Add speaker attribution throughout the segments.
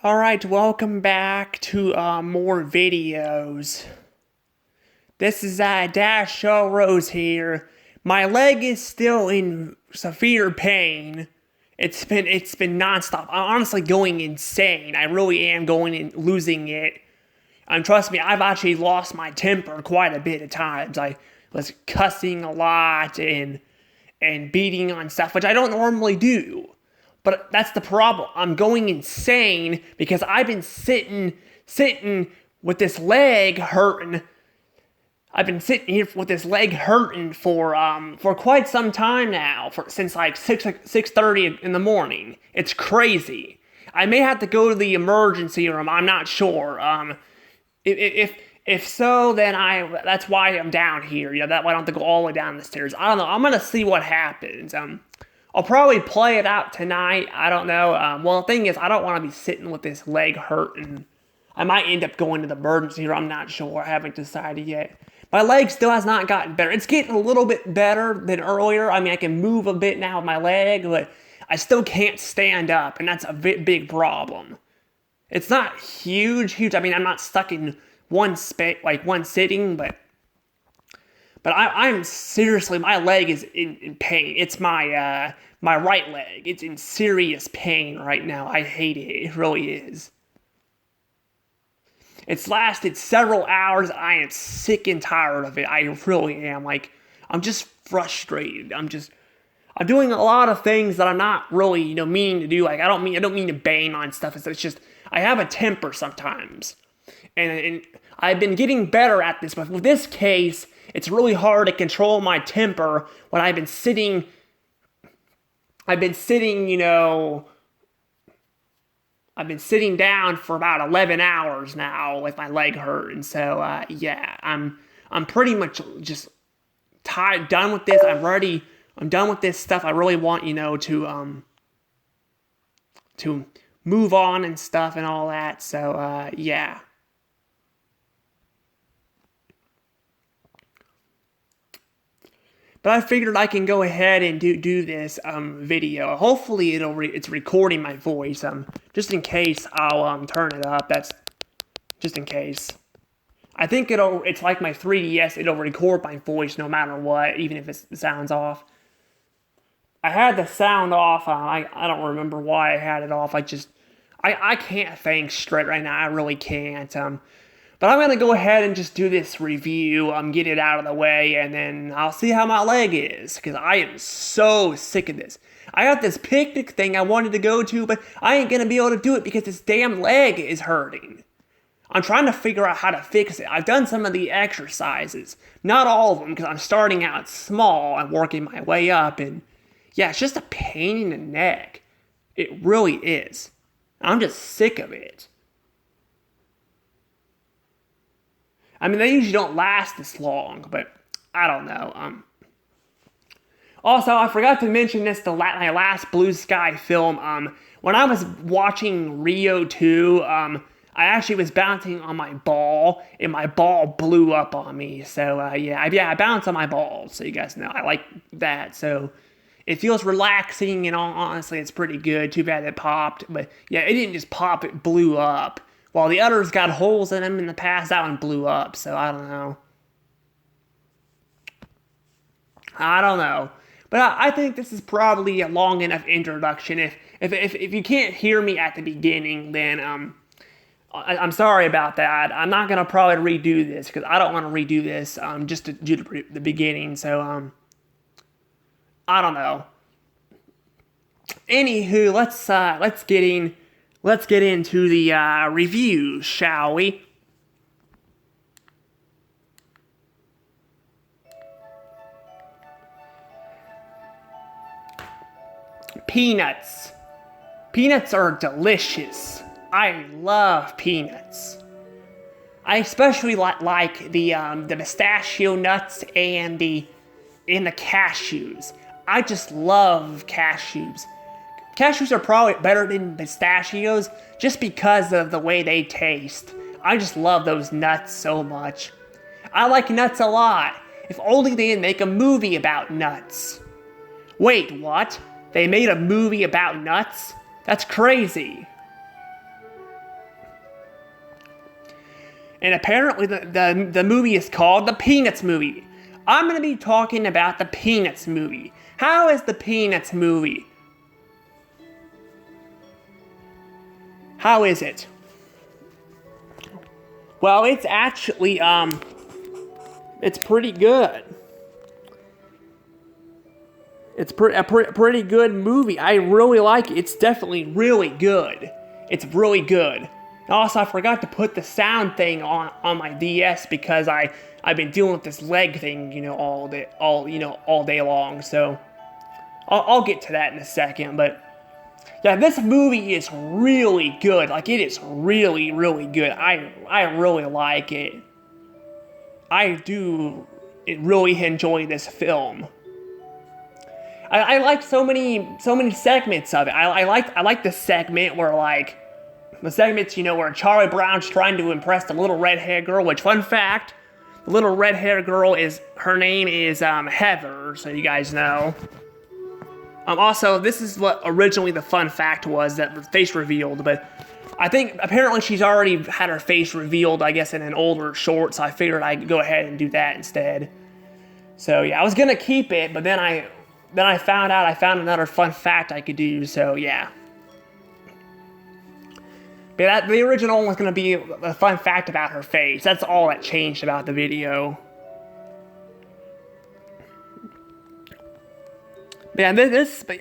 Speaker 1: Alright, welcome back to more videos. This is Dash Show Rose here. My leg is still in severe pain. It's been nonstop. I'm honestly going insane. I really am going and losing it. Trust me, I've actually lost my temper quite a bit of times. I was cussing a lot and beating on stuff, which I don't normally do. But that's the problem. I'm going insane because I've been sitting with this leg hurting. I've been sitting here with this leg hurting for quite some time now, since like 6:30 in the morning. It's crazy. I may have to go to the emergency room. I'm not sure. If so, then that's why I'm down here. That way I don't have to go all the way down the stairs. I don't know. I'm gonna see what happens. I'll probably play it out tonight. I don't know. Well, the thing is, I don't want to be sitting with this leg hurting. I might end up going to the emergency room. I'm not sure. I haven't decided yet. My leg still has not gotten better. It's getting a little bit better than earlier. I mean, I can move a bit now with my leg, but I still can't stand up, and that's a big problem. It's not huge. I mean, I'm not stuck in one sitting, but I'm seriously, my leg is in pain. It's my right leg. It's in serious pain right now. I hate it. It really is. It's lasted several hours. I am sick and tired of it. I really am. I'm just frustrated. I'm doing a lot of things that I'm not really, meaning to do. I don't mean to bang on stuff. It's just, I have a temper sometimes. And I've been getting better at this, but with this case, it's really hard to control my temper when I've been sitting, I've been sitting down for about 11 hours now with my leg hurting. So, yeah, I'm pretty much just done with this. I'm done with this stuff. I really want, to move on and stuff and all that. So, yeah. But I figured I can go ahead and do this video. Hopefully it's recording my voice. Just in case, I'll turn it up. That's just in case. I think it's like my 3DS. It'll record my voice no matter what, even if it sounds off. I had the sound off. I don't remember why I had it off. I can't think straight right now. I really can't. But I'm going to go ahead and just do this review, get it out of the way, and then I'll see how my leg is, because I am so sick of this. I got this picnic thing I wanted to go to, but I ain't going to be able to do it because this damn leg is hurting. I'm trying to figure out how to fix it. I've done some of the exercises. Not all of them, because I'm starting out small and working my way up, and yeah, it's just a pain in the neck. It really is. I'm just sick of it. I mean, they usually don't last this long, but I don't know. Also, I forgot to mention this, my last Blue Sky film. When I was watching Rio 2, I actually was bouncing on my ball, and my ball blew up on me. So, I bounce on my balls, so you guys know. I like that, so it feels relaxing, and honestly, it's pretty good. Too bad it popped, but yeah, it didn't just pop, it blew up. While the others got holes in them in the past, that one blew up, so I don't know. But I think this is probably a long enough introduction. If you can't hear me at the beginning, then I'm sorry about that. I'm not going to probably redo this, because I don't want to redo this just to do the beginning, so I don't know. Anywho, let's get into the reviews, shall we? Peanuts. Peanuts are delicious. I love peanuts. I especially like the pistachio nuts and the cashews. I just love cashews. Cashews are probably better than pistachios just because of the way they taste. I just love those nuts so much. I like nuts a lot. If only they'd make a movie about nuts. Wait, what? They made a movie about nuts? That's crazy. And apparently the movie is called The Peanuts Movie. I'm going to be talking about The Peanuts Movie. How is The Peanuts Movie? How is it? Well, it's actually, it's pretty good. It's a pretty good movie. I really like it. It's definitely really good. It's really good. Also, I forgot to put the sound thing on my DS because I've been dealing with this leg thing, all day long. So I'll get to that in a second. But yeah, this movie is really good. Like, it is really, really good. I really like it. I do really enjoy this film. I like so many segments of it. I like the segment where where Charlie Brown's trying to impress the little red-haired girl. Which, fun fact, the little red-haired girl her name is Heather. So you guys know. Also, this is what originally the fun fact was, that the face revealed, but I think apparently she's already had her face revealed, I guess, in an older short, so I figured I'd go ahead and do that instead. So yeah, I was gonna keep it, but then I found another fun fact I could do, so yeah. But the original one was gonna be a fun fact about her face. That's all that changed about the video. Yeah,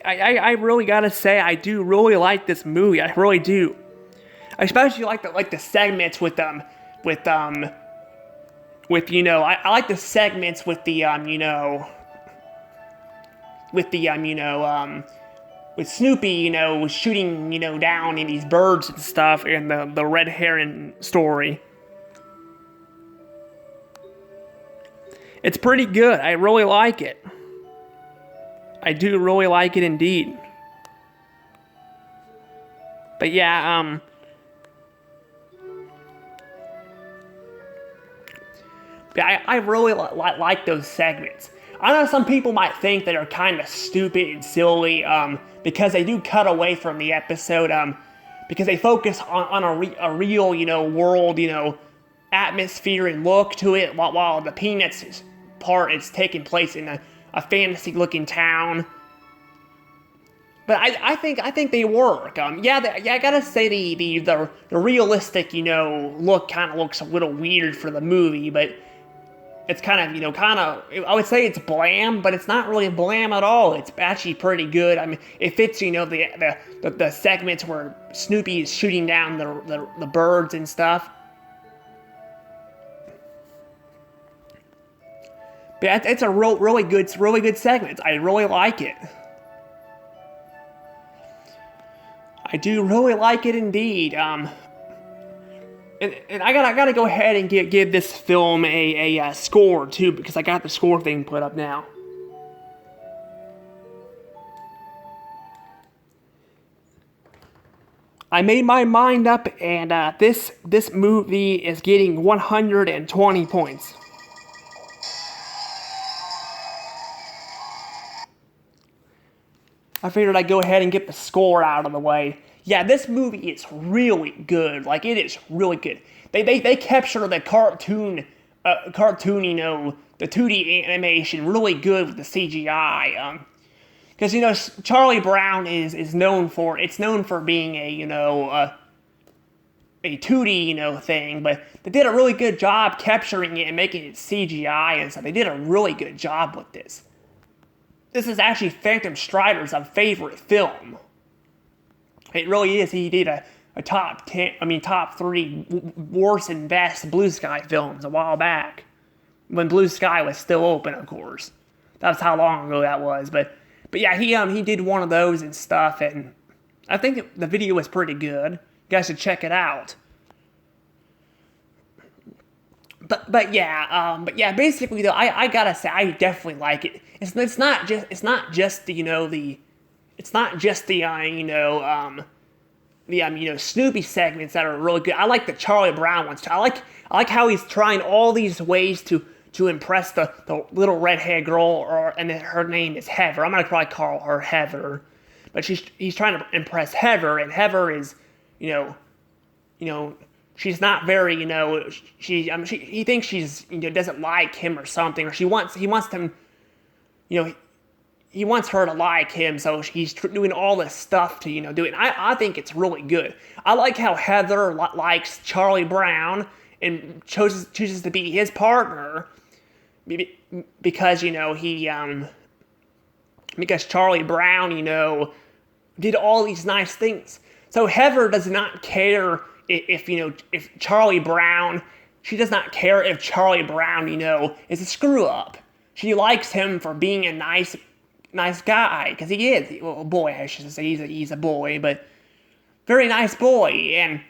Speaker 1: I really gotta say, I do really like this movie. I really do. I especially like the segments with I like the segments with with Snoopy, shooting, down in these birds and stuff, and the red herring story. It's pretty good. I really like it. I do really like it indeed. But yeah, I really like those segments. I know some people might think that are kind of stupid and silly, because they do cut away from the episode, because they focus on a real, world, atmosphere and look to it, while the Peanuts part is taking place in a fantasy-looking town. But I think they work. I gotta say the realistic, look kind of looks a little weird for the movie, but it's kind of, I would say it's bland, but it's not really bland at all. It's actually pretty good. I mean, it fits, the segments where Snoopy is shooting down the birds and stuff. But it's a really good segment. I really like it. I do really like it indeed. And I gotta go ahead and give this film a score too, because I got the score thing put up now. I made my mind up, and this movie is getting 120 points. I figured I'd go ahead and get the score out of the way. Yeah, this movie is really good. Like, it is really good. They capture the cartoon, the 2D animation really good with the CGI. Because, Charlie Brown is known for being a 2D, thing, but they did a really good job capturing it and making it CGI and stuff. They did a really good job with this. This is actually Phantom Strider's favorite film. It really is. He did a top 3 worst and best Blue Sky films a while back. When Blue Sky was still open, of course. That's how long ago that was. But yeah, he did one of those and stuff, and I think the video was pretty good. You guys should check it out. But yeah, basically though, I gotta say, I definitely like it. It's not just the Snoopy segments that are really good. I like the Charlie Brown ones too. I like how he's trying all these ways to impress the little redhead girl, and her name is Heather. I'm gonna probably call her Heather, but he's trying to impress Heather, and Heather is, she's not very, he thinks she's, doesn't like him or something, or he wants him, you know, he wants her to like him, so he's doing all this stuff to, do it. And I think it's really good. I like how Heather likes Charlie Brown and chooses to be his partner because, because Charlie Brown, did all these nice things. So Heather does not care if Charlie Brown, she does not care if Charlie Brown, is a screw up. She likes him for being a nice guy, because he is. Well, boy, I should say he's a boy, but very nice boy. And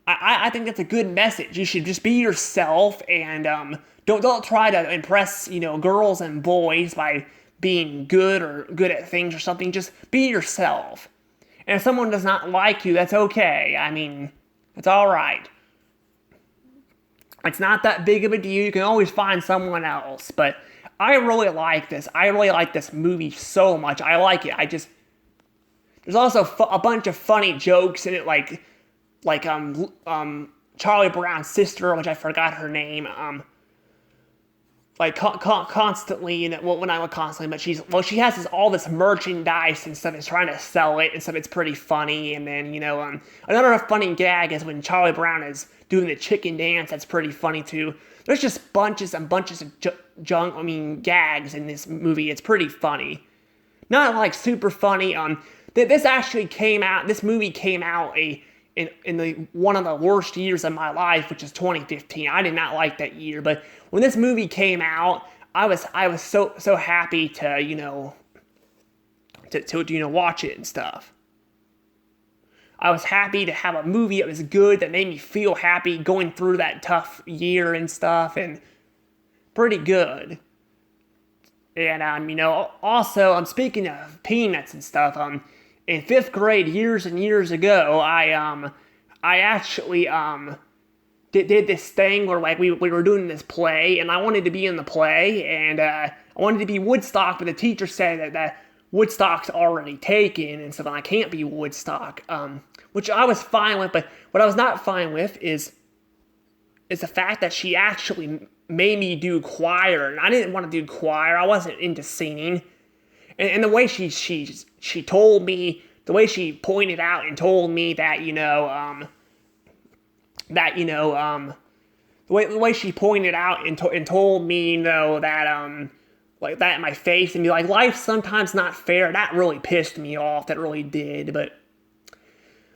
Speaker 1: I think that's a good message. You should just be yourself, and don't try to impress girls and boys by being good at things or something. Just be yourself. And if someone does not like you, that's okay. I mean, it's all right. It's not that big of a deal. You can always find someone else. But I really like this. I really like this movie so much. I like it. There's also a bunch of funny jokes in it, like Charlie Brown's sister, which I forgot her name. Constantly, well, not constantly, but she has all this merchandise and stuff. Is trying to sell it and stuff. It's pretty funny. And then another funny gag is when Charlie Brown is doing the chicken dance. That's pretty funny too. There's just bunches and bunches of gags in this movie. It's pretty funny. Not like super funny. This movie came out in the one of the worst years of my life, which is 2015. I did not like that year, but when this movie came out, I was so happy to watch it and stuff. I was happy to have a movie that was good, that made me feel happy going through that tough year and stuff, and pretty good. And also, I'm speaking of Peanuts and stuff. In 5th grade, years and years ago, I actually did this thing where we were doing this play, and I wanted to be in the play, and I wanted to be Woodstock, but the teacher said that Woodstock's already taken, and so I can't be Woodstock, which I was fine with. But what I was not fine with is the fact that she actually made me do choir, and I didn't want to do choir. I wasn't into singing, and the way she told me, the way she pointed out and told me that the way she pointed out and told me that like that in my face and be like, life's sometimes not fair. That really pissed me off. That really did. But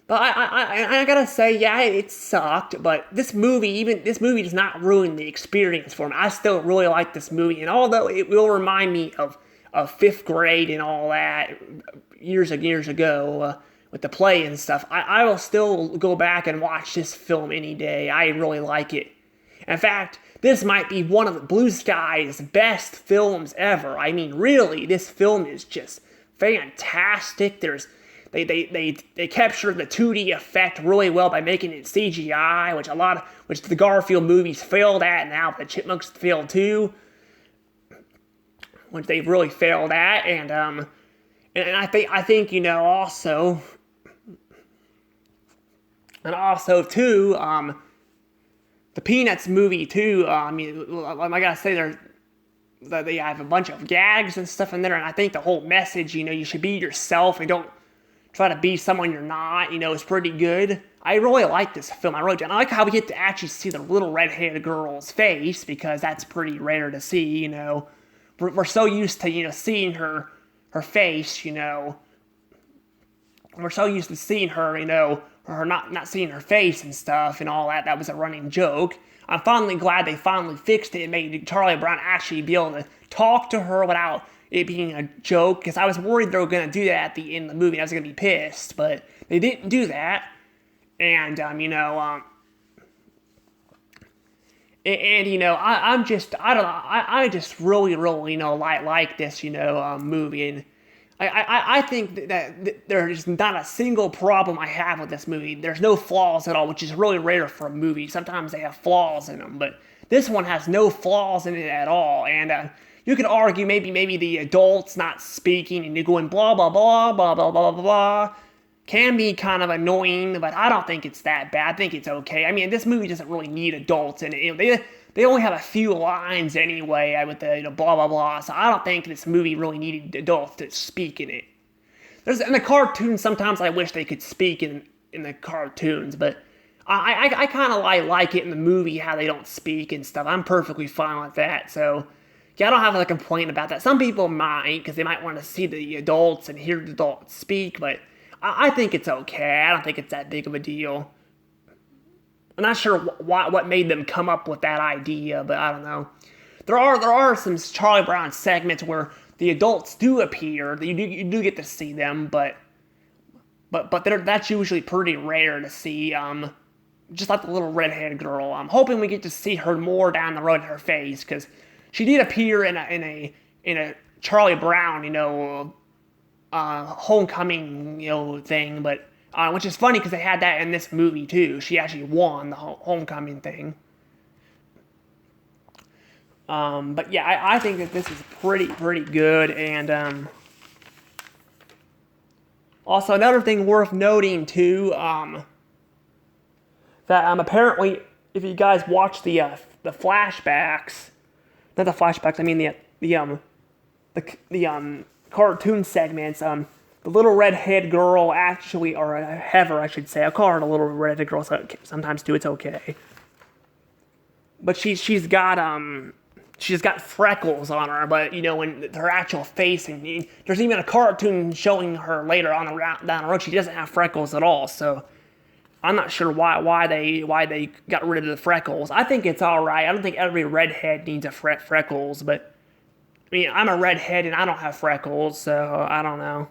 Speaker 1: I gotta say, yeah, it sucked. But this movie does not ruin the experience for me. I still really like this movie, and although it will remind me of 5th grade and all that years and years ago with the play and stuff, I will still go back and watch this film any day. I really like it. In fact, this might be one of the Blue Sky's best films ever. I mean, really, this film is just fantastic. They captured the 2D effect really well by making it CGI, which the Garfield movies failed at, and now the Chipmunks failed too, which they've really failed at. And I think also too, the Peanuts movie too. I gotta say they have a bunch of gags and stuff in there, and I think the whole message, you should be yourself and don't try to be someone you're not, is pretty good. I really like this film. I like how we get to actually see the little red-haired girl's face, because that's pretty rare to see. We're so used to seeing her face. We're so used to seeing her, or not seeing her face and stuff and all that. That was a running joke. I'm finally glad they finally fixed it and made Charlie Brown actually be able to talk to her without it being a joke, because I was worried they were going to do that at the end of the movie. I was going to be pissed, but they didn't do that. And I just really like this movie, and I think that there's not a single problem I have with this movie. There's no flaws at all, which is really rare for a movie. Sometimes they have flaws in them, but this one has no flaws in it at all. And you could argue maybe the adults not speaking and you're going blah blah blah blah blah blah blah blah. can be kind of annoying, but I don't think it's that bad. I think it's okay. I mean, this movie doesn't really need adults in it. They only have a few lines anyway with the blah blah blah. So I don't think this movie really needed adults to speak in it. There's in the cartoons sometimes I wish they could speak in the cartoons, but I kind of like it in the movie how they don't speak and stuff. I'm perfectly fine with that. So yeah, I don't have a complaint about that. Some people might because they might want to see the adults and hear the adults speak, but I think it's okay. I don't think it's that big of a deal. I'm not sure what made them come up with that idea, but I don't know. There are some Charlie Brown segments where the adults do appear. You do get to see them, but that's usually pretty rare to see. Just like the little redhead girl. I'm hoping we get to see her more down the road in her face because she did appear in a Charlie Brown homecoming thing, but. Which is funny because they had that in this movie too. She actually won the homecoming thing. But yeah, I think that this is pretty good. And also another thing worth noting too, that apparently if you guys watch the flashbacks, not the flashbacks, I mean the cartoon segments, the little redhead girl actually, or a Heather, I should say. I'll call her the little redhead girl sometimes too. It's okay. But she's got freckles on her. But when her actual face, and there's even a cartoon showing her later on down the road, she doesn't have freckles at all. So I'm not sure why they got rid of the freckles. I think it's all right. I don't think every redhead needs a freckles, but I mean I'm a redhead and I don't have freckles, so I don't know.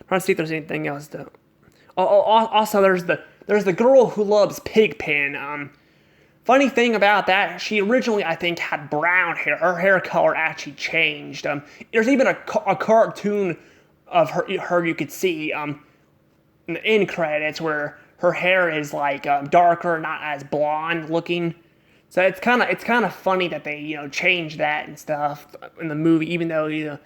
Speaker 1: Trying to see if there's anything else though. Also, there's the girl who loves Pigpen. Funny thing about that, she originally I think had brown hair. Her hair color actually changed. There's even a cartoon of her you could see in the end credits where her hair is like darker, not as blonde looking. So it's kind of funny that they changed that and stuff in the movie, even though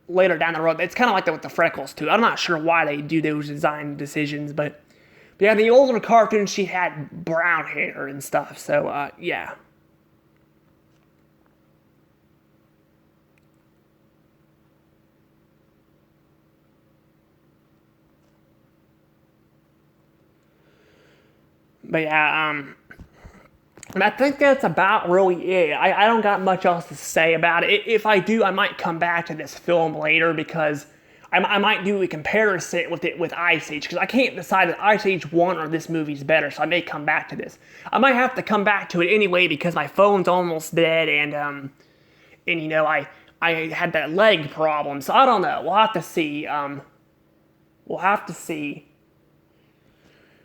Speaker 1: later down the road. It's kind of like that with the freckles, too. I'm not sure why they do those design decisions, but yeah, the older cartoons, she had brown hair and stuff, so, yeah. But yeah, and I think that's about really it. I don't got much else to say about it. If I do, I might come back to this film later because I might do a comparison with it with Ice Age because I can't decide if Ice Age 1 or this movie's better, so I may come back to this. I might have to come back to it anyway because my phone's almost dead and I had that leg problem, so I don't know. We'll have to see. We'll have to see.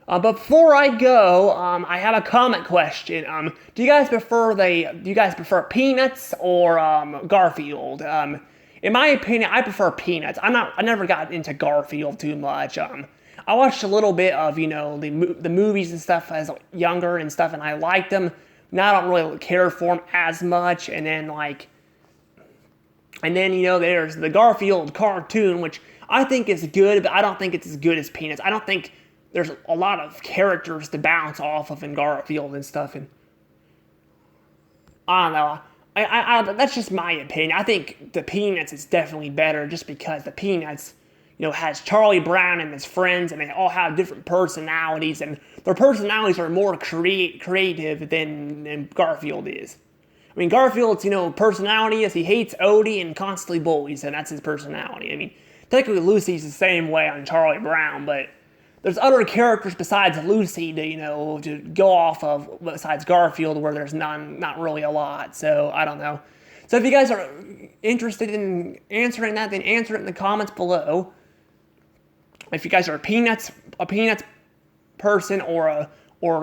Speaker 1: But before I go, I have a comment question. Do you guys prefer Peanuts or Garfield? In my opinion, I prefer Peanuts. I never got into Garfield too much. I watched a little bit of the movies and stuff as younger and stuff, and I liked them. Now I don't really care for them as much. And then there's the Garfield cartoon, which I think is good, but I don't think it's as good as Peanuts. I don't think there's a lot of characters to bounce off of in Garfield and stuff, and I don't know. That's just my opinion. I think the Peanuts is definitely better, just because the Peanuts, has Charlie Brown and his friends, and they all have different personalities, and their personalities are more creative than Garfield is. I mean, Garfield's personality is he hates Odie and constantly bullies, and that's his personality. I mean, technically Lucy's the same way on Charlie Brown, but there's other characters besides Lucy to go off of besides Garfield where there's not really a lot. So I don't know. So if you guys are interested in answering that, then answer it in the comments below. If you guys are a Peanuts person or a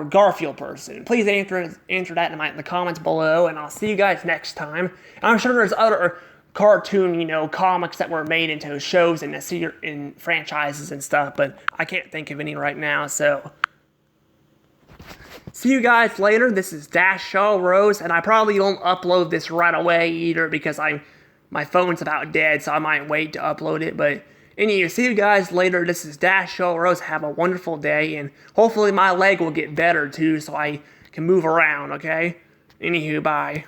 Speaker 1: Garfield person, please answer that in the comments below, and I'll see you guys next time. And I'm sure there's other cartoon, comics that were made into shows and in franchises and stuff, but I can't think of any right now, so See you guys later. This is Dash Shaw Rose, and I probably won't upload this right away either because my phone's about dead, so I might wait to upload it. But anyway, see you guys later. This is Dash Shaw Rose. Have a wonderful day, and hopefully my leg will get better too, so I can move around. Okay. Anywho, bye.